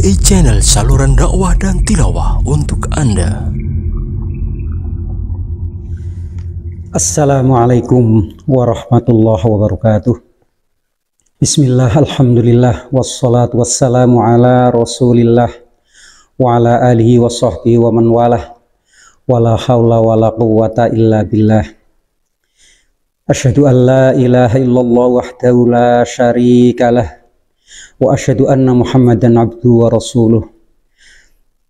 MBI Channel, saluran dakwah dan tilawah untuk Anda. Assalamualaikum warahmatullahi wabarakatuh. Bismillah, alhamdulillah, wassalatu wassalamu ala rasulillah wa ala alihi wa sahbihi wa man walah, wala hawla wala quwwata illa billah. Asyhadu an la ilaha illallah wahdahu la syarikalah, wa asyhadu anna Muhammadan abduhu wa rasuluh.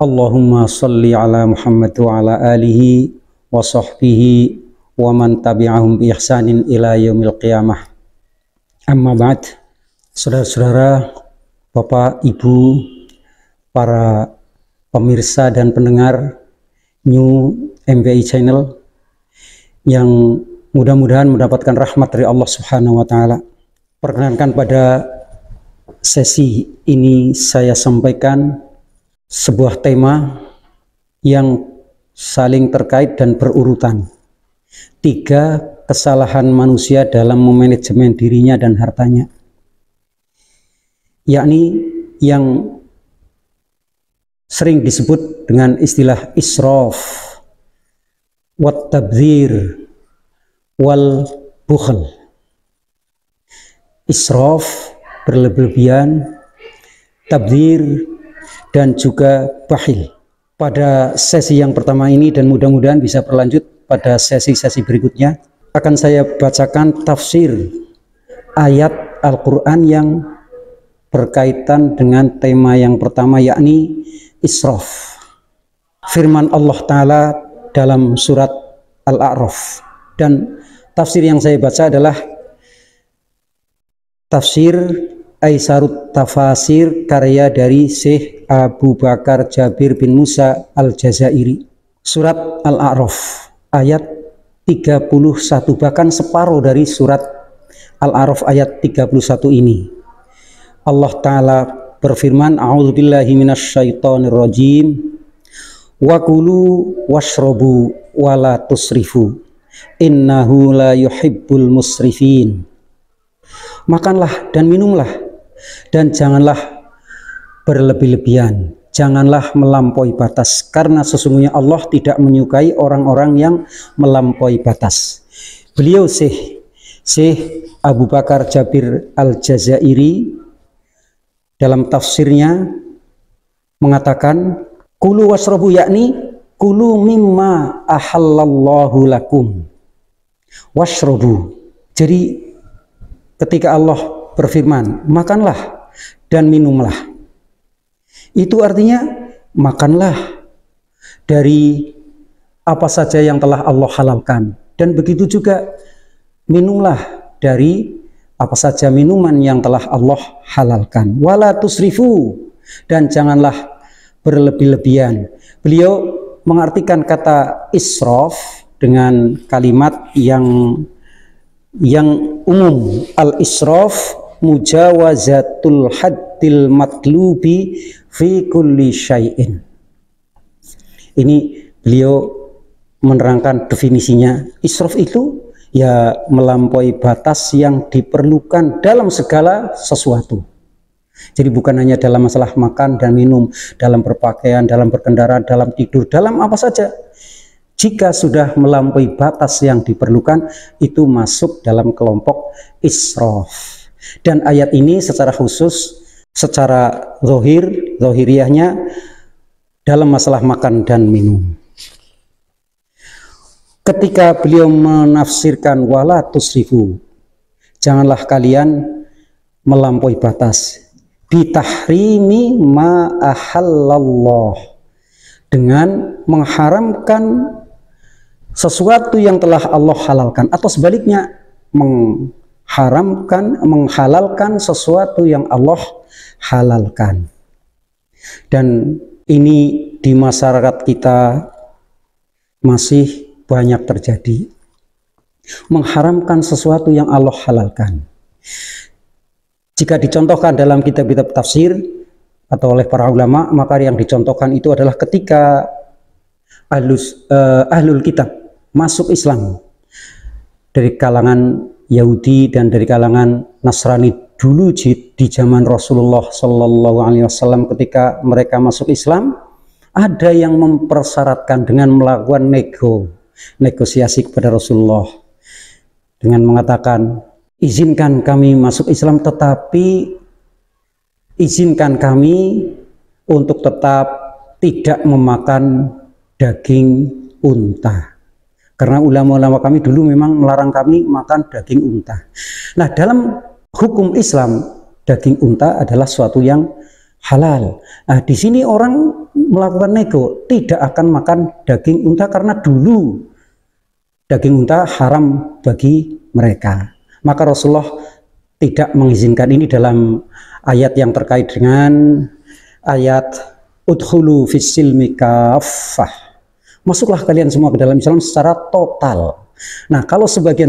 Allahumma salli ala Muhammad wa ala alihi wa sahbihi wa man tabi'ahum bi ihsanin ila yaumil qiyamah. Amma ba'd. Saudara-saudara, Bapak, Ibu, para pemirsa dan pendengar New MBI Channel yang mudah-mudahan mendapatkan rahmat dari Allah Subhanahu wa taala. Perkenankan pada sesi ini saya sampaikan sebuah tema yang saling terkait dan berurutan. 3 kesalahan manusia dalam memanajemen dirinya dan hartanya, yakni yang sering disebut dengan istilah israf, wat tabdzir, wal bukhl. Israf, berlebihan, tabdzir, dan juga bakhil. Pada sesi yang pertama ini, dan mudah-mudahan bisa berlanjut pada sesi-sesi berikutnya, akan saya bacakan tafsir ayat Al-Quran yang berkaitan dengan tema yang pertama, yakni israf. Firman Allah Ta'ala dalam surat Al-A'raf, dan tafsir yang saya baca adalah tafsir Aisarut Tafasir karya dari Syekh Abu Bakar Jabir bin Musa Al-Jazairi. Surat Al-A'raf ayat 31, bahkan separuh dari surat Al-A'raf ayat 31 ini. Allah Ta'ala berfirman, a'udzubillahi minasyaitonirrajim, wa kulu washrobu wa la tusrifu innahu la yuhibbul musrifin. Makanlah dan minumlah, dan janganlah berlebih-lebihan, janganlah melampaui batas, karena sesungguhnya Allah tidak menyukai orang-orang yang melampaui batas. Beliau Syekh Abu Bakar Jabir Al-Jazairi dalam tafsirnya mengatakan, kulu wasrobu, yakni kulu mimma ahallallahu lakum washrobu. Jadi ketika Allah berfirman makanlah dan minumlah, itu artinya makanlah dari apa saja yang telah Allah halalkan, dan begitu juga minumlah dari apa saja minuman yang telah Allah halalkan. Wala tusrifu, dan janganlah berlebih-lebihan. Beliau mengartikan kata israf dengan kalimat yang umum. Al-israf mujawazatul haddil matlubi fi kulli syai'in. Ini beliau menerangkan definisinya. Israf itu ya melampaui batas yang diperlukan dalam segala sesuatu. Jadi bukan hanya dalam masalah makan dan minum, dalam berpakaian, dalam berkendara, dalam tidur, dalam apa saja. Jika sudah melampaui batas yang diperlukan, itu masuk dalam kelompok israf. Dan ayat ini secara khusus, secara zahiriyahnya dalam masalah makan dan minum. Ketika beliau menafsirkan wala tusrifu, janganlah kalian melampaui batas, bitahrimi ma ahallallah, dengan mengharamkan sesuatu yang telah Allah halalkan, atau sebaliknya menghalalkan sesuatu yang Allah halalkan. Dan ini di masyarakat kita masih banyak terjadi, mengharamkan sesuatu yang Allah halalkan. Jika dicontohkan dalam kitab-kitab tafsir atau oleh para ulama, maka yang dicontohkan itu adalah ketika ahlul kitab masuk Islam dari kalangan Yahudi dan dari kalangan Nasrani dulu di zaman Rasulullah Shallallahu Alaihi Wasallam ketika mereka masuk Islam, ada yang mempersyaratkan dengan melakukan negosiasi kepada Rasulullah dengan mengatakan, izinkan kami masuk Islam, tetapi izinkan kami untuk tetap tidak memakan daging unta. Karena ulama-ulama kami dulu memang melarang kami makan daging unta. Nah, dalam hukum Islam, daging unta adalah suatu yang halal. Nah, di sini orang melakukan nego, tidak akan makan daging unta karena dulu daging unta haram bagi mereka. Maka Rasulullah tidak mengizinkan. Ini dalam ayat yang terkait dengan ayat udkhulu fis-silmi kaffah. Masuklah kalian semua ke dalam Islam secara total. Nah, kalau sebagian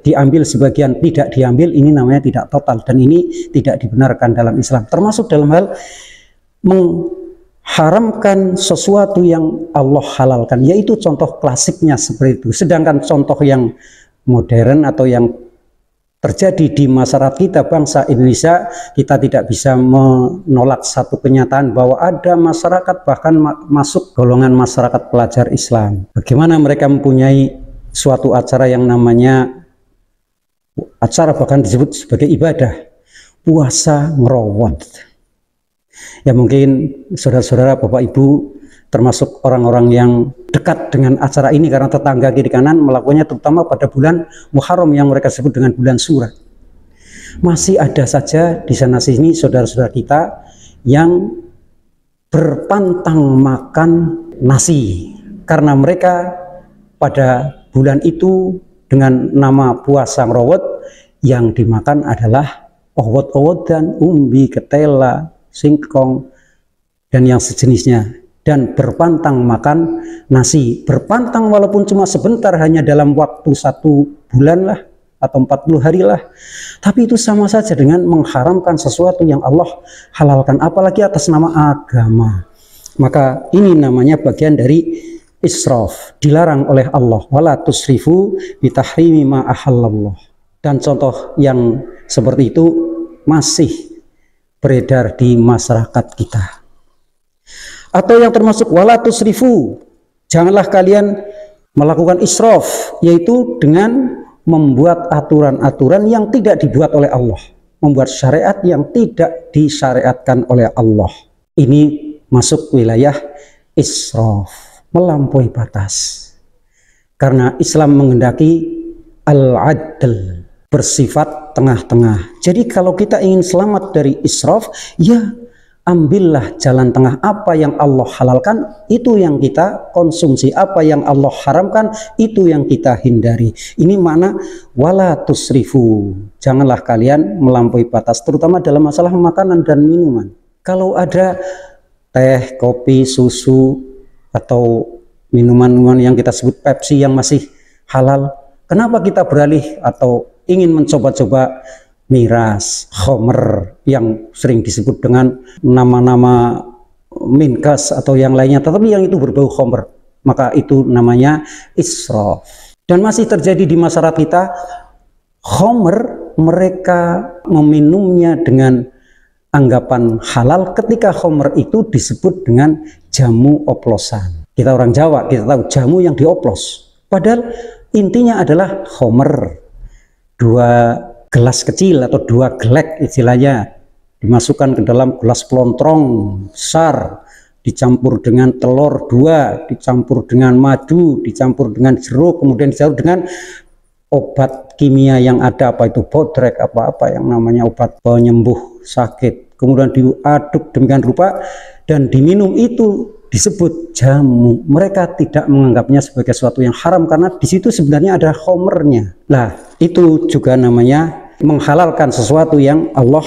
diambil, sebagian tidak diambil, ini namanya tidak total, dan ini tidak dibenarkan dalam Islam. Termasuk dalam hal mengharamkan sesuatu yang Allah halalkan, yaitu contoh klasiknya seperti itu. Sedangkan contoh yang modern atau yang terjadi di masyarakat kita, bangsa Indonesia, kita tidak bisa menolak satu kenyataan bahwa ada masyarakat, bahkan masuk golongan masyarakat pelajar Islam. Bagaimana mereka mempunyai suatu acara yang namanya acara bahkan disebut sebagai ibadah, puasa ngerawat. Ya mungkin saudara-saudara, Bapak Ibu termasuk orang-orang yang dekat dengan acara ini karena tetangga kiri kanan melakukannya, terutama pada bulan Muharram yang mereka sebut dengan bulan Surah. Masih ada saja di sana sini saudara-saudara kita yang berpantang makan nasi karena mereka pada bulan itu dengan nama puasa ngerawat yang dimakan adalah owot-owot dan umbi, ketela, singkong dan yang sejenisnya, dan berpantang makan nasi. Berpantang walaupun cuma sebentar, hanya dalam waktu 1 bulan lah atau 40 hari lah, tapi itu sama saja dengan mengharamkan sesuatu yang Allah halalkan, apalagi atas nama agama. Maka ini namanya bagian dari israf, dilarang oleh Allah, wala tusrifu bitahrimi ma ahallallah. Dan contoh yang seperti itu masih beredar di masyarakat kita. Atau yang termasuk wala tusrifu, janganlah kalian melakukan israf, yaitu dengan membuat aturan-aturan yang tidak dibuat oleh Allah, membuat syariat yang tidak disyariatkan oleh Allah. Ini masuk wilayah israf, melampaui batas. Karena Islam menghendaki al-adl, bersifat tengah-tengah. Jadi kalau kita ingin selamat dari israf, ya ambillah jalan tengah. Apa yang Allah halalkan, itu yang kita konsumsi. Apa yang Allah haramkan, itu yang kita hindari. Ini makna wala tusrifu. Janganlah kalian melampaui batas, terutama dalam masalah makanan dan minuman. Kalau ada teh, kopi, susu, atau minuman-minuman yang kita sebut Pepsi yang masih halal, kenapa kita beralih atau ingin mencoba-coba miras, khomer yang sering disebut dengan nama-nama minkas atau yang lainnya, tetapi yang itu berbau khomer, maka itu namanya israf. Dan masih terjadi di masyarakat kita, khomer mereka meminumnya dengan anggapan halal ketika khomer itu disebut dengan jamu oplosan. Kita orang Jawa, kita tahu jamu yang dioplos, padahal intinya adalah khomer. 2 gelas kecil atau 2 gelek istilahnya dimasukkan ke dalam gelas pelontrong besar, dicampur dengan telur 2, dicampur dengan madu, dicampur dengan jeruk, kemudian dicampur dengan obat kimia yang ada, apa itu bodrek, apa-apa yang namanya obat penyembuh sakit, kemudian diaduk demikian rupa dan diminum, itu disebut jamu. Mereka tidak menganggapnya sebagai sesuatu yang haram karena di situ sebenarnya ada khomernya. Nah, itu juga namanya menghalalkan sesuatu yang Allah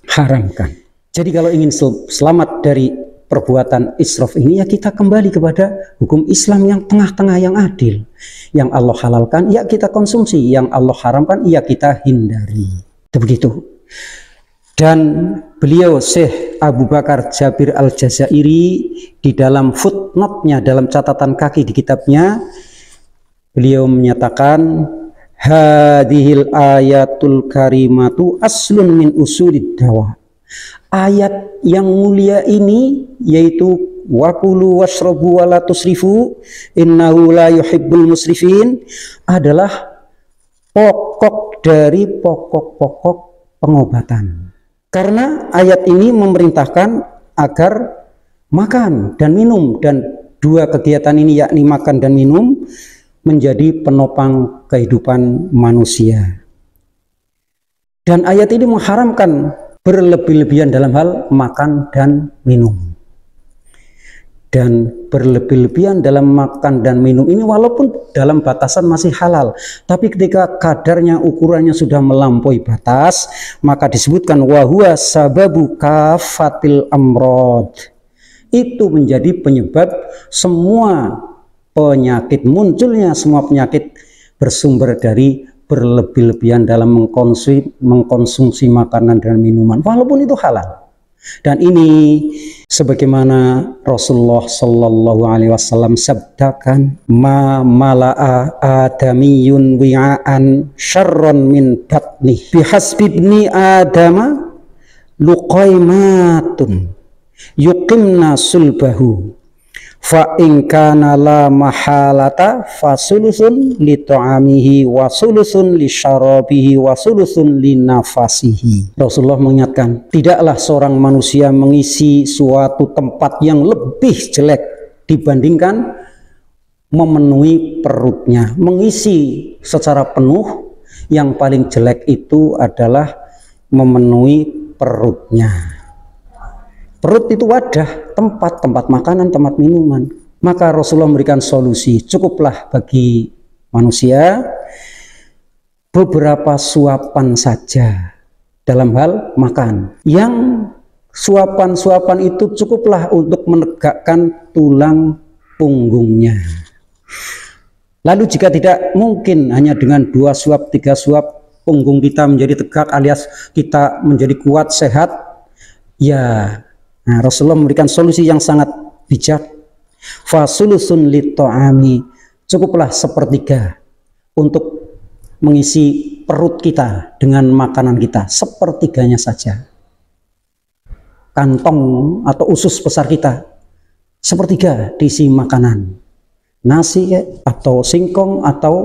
haramkan. Jadi kalau ingin selamat dari perbuatan israf ini, ya kita kembali kepada hukum Islam yang tengah-tengah, yang adil. Yang Allah halalkan, ya kita konsumsi. Yang Allah haramkan, ya kita hindari. Itu begitu. Dan beliau Syekh Abu Bakar Jabir Al-Jazairi di dalam footnote-nya, dalam catatan kaki di kitabnya, beliau menyatakan hadhil ayatul karimatu aslun min usulid dawa. Ayat yang mulia ini yaitu wakulu washrabu wa la tusrifu innahu la yuhibbul musrifin adalah pokok dari pokok-pokok pengobatan. Karena ayat ini memerintahkan agar makan dan minum, dan dua kegiatan ini yakni makan dan minum menjadi penopang kehidupan manusia. Dan ayat ini mengharamkan berlebih-lebihan dalam hal makan dan minum. Dan berlebih-lebihan dalam makan dan minum ini walaupun dalam batasan masih halal, tapi ketika kadarnya, ukurannya sudah melampaui batas, maka disebutkan wahuwa sababu kafatil amrod. Itu menjadi penyebab semua penyakit, munculnya semua penyakit bersumber dari berlebih-lebihan dalam mengkonsumsi makanan dan minuman walaupun itu halal. Dan ini sebagaimana Rasulullah Shallallahu Alaihi Wasallam sabdakan, ma mala'a adamiyun wi'an syarron min batnih bihasbibni adama luqaimatun yuqimna sulbahu fa in kana la mahalata fasulusun li ta'amihi wa sulusun li syarabihi wa sulusun li nafasihi. Rasulullah mengingatkan, tidaklah seorang manusia mengisi suatu tempat yang lebih jelek dibandingkan memenuhi perutnya. Mengisi secara penuh, yang paling jelek itu adalah memenuhi perutnya. Perut itu wadah, tempat makanan, tempat minuman. Maka Rasulullah memberikan solusi, cukuplah bagi manusia beberapa suapan saja dalam hal makan. Yang suapan-suapan itu cukuplah untuk menegakkan tulang punggungnya. Lalu jika tidak mungkin hanya dengan 2 suap, 3 suap punggung kita menjadi tegak alias kita menjadi kuat, sehat, ya. Nah, Rasulullah memberikan solusi yang sangat bijak. Fasulusun lit-ta'ami, cukuplah sepertiga untuk mengisi perut kita dengan makanan kita, sepertiganya saja. Kantong atau usus besar kita, sepertiga diisi makanan, nasi atau singkong atau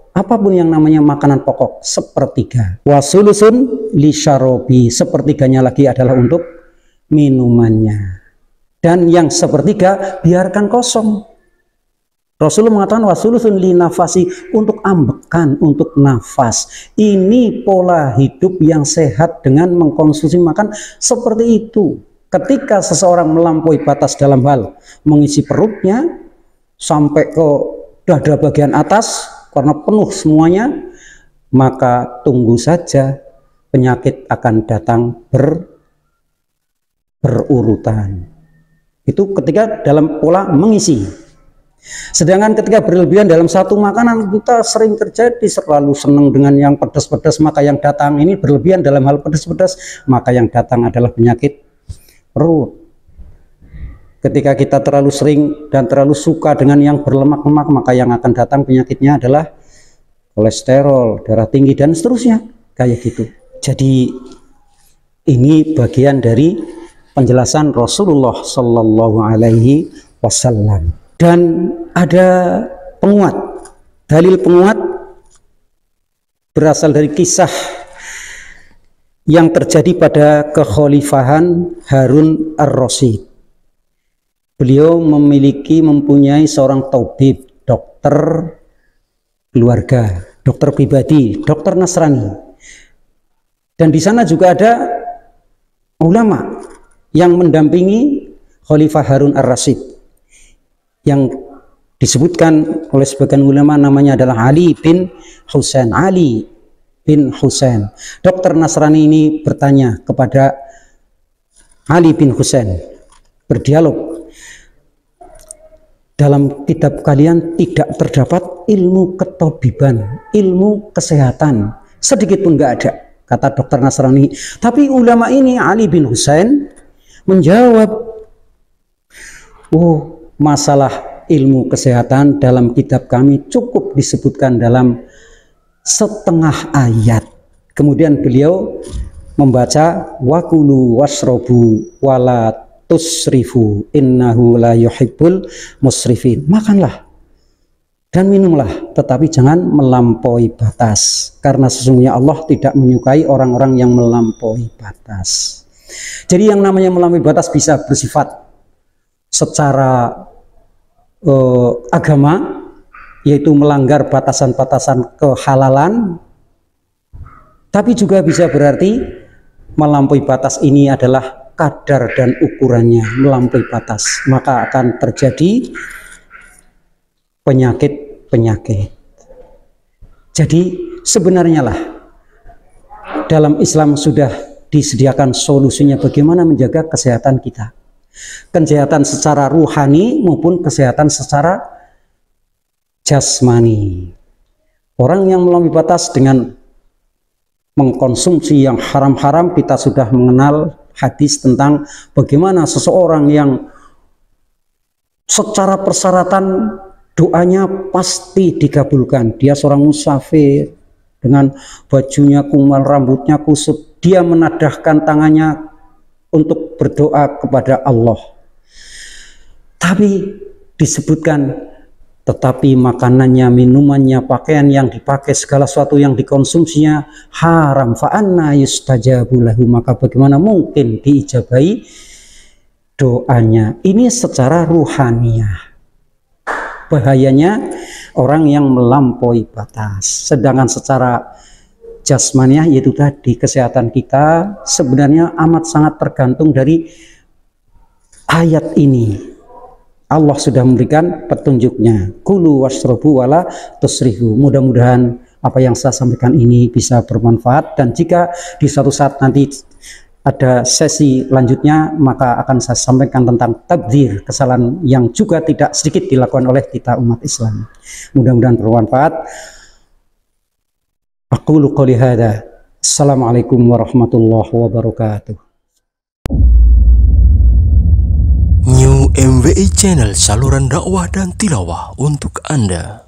apapun yang namanya makanan pokok, sepertiga. Wasulusun li syarobi, sepertiganya lagi adalah untuk minumannya, dan yang sepertiga biarkan kosong. Rasulullah mengatakan wasulusun li nafasi, untuk ambekan, untuk nafas. Ini pola hidup yang sehat dengan mengkonsumsi makan seperti itu. Ketika seseorang melampaui batas dalam hal mengisi perutnya sampai ke dada bagian atas karena penuh semuanya, maka tunggu saja penyakit akan datang berurutan. Itu ketika dalam pola mengisi. Sedangkan ketika berlebihan dalam satu makanan, kita sering terjadi selalu senang dengan yang pedas-pedas, maka yang datang ini berlebihan dalam hal pedas-pedas, maka yang datang adalah penyakit perut. Ketika kita terlalu sering dan terlalu suka dengan yang berlemak-lemak, maka yang akan datang penyakitnya adalah kolesterol, darah tinggi, dan seterusnya kayak gitu. Jadi ini bagian dari penjelasan Rasulullah Shallallahu Alaihi Wasallam. Dan ada penguat, dalil penguat berasal dari kisah yang terjadi pada kekhalifahan Harun ar-Rasyid. Beliau mempunyai seorang tabib, dokter keluarga, dokter pribadi, dokter Nasrani. Dan di sana juga ada ulama yang mendampingi Khalifah Harun ar-Rasyid, yang disebutkan oleh sebagian ulama namanya adalah Ali bin Husain. Ali bin Husain. Dokter Nasrani ini bertanya kepada Ali bin Husain, berdialog, dalam kitab kalian tidak terdapat ilmu ketabiban, ilmu kesehatan, sedikit pun nggak ada, kata dokter Nasrani. Tapi ulama ini, Ali bin Husain, menjawab, oh, masalah ilmu kesehatan dalam kitab kami cukup disebutkan dalam setengah ayat. Kemudian beliau membaca wakulu wasrobu wala tusrifu innahu la yuhibbul musrifin. Makanlah dan minumlah, tetapi jangan melampaui batas, karena sesungguhnya Allah tidak menyukai orang-orang yang melampaui batas. Jadi yang namanya melampaui batas bisa bersifat secara agama, yaitu melanggar batasan-batasan kehalalan, tapi juga bisa berarti melampaui batas ini adalah kadar dan ukurannya melampaui batas, maka akan terjadi penyakit-penyakit. Jadi sebenarnya lah dalam Islam sudah disediakan solusinya bagaimana menjaga kesehatan kita, kesehatan secara ruhani maupun kesehatan secara jasmani. Orang yang melampaui batas dengan mengkonsumsi yang haram-haram, kita sudah mengenal hadis tentang bagaimana seseorang yang secara persyaratan doanya pasti dikabulkan. Dia seorang musafir dengan bajunya kumal, rambutnya kusut, dia menadahkan tangannya untuk berdoa kepada Allah. Tapi disebutkan tetapi makanannya, minumannya, pakaian yang dipakai, segala sesuatu yang dikonsumsinya haram, fa anna yustajabu lahu, maka bagaimana mungkin diijabahi doanya. Ini secara ruhaniyah. Bahayanya orang yang melampaui batas. Sedangkan secara jasmaniah, yaitu tadi kesehatan kita sebenarnya amat sangat tergantung dari ayat ini. Allah sudah memberikan petunjuknya. Kulu washrobu wala tusrifu. Mudah-mudahan apa yang saya sampaikan ini bisa bermanfaat, dan jika di suatu saat nanti ada sesi lanjutnya, maka akan saya sampaikan tentang tabdzir, kesalahan yang juga tidak sedikit dilakukan oleh kita umat Islam. Mudah-mudahan bermanfaat. Aqulu qouli hadza. Assalamualaikum warahmatullahi wabarakatuh. New MWI Channel, saluran dakwah dan tilawah untuk Anda.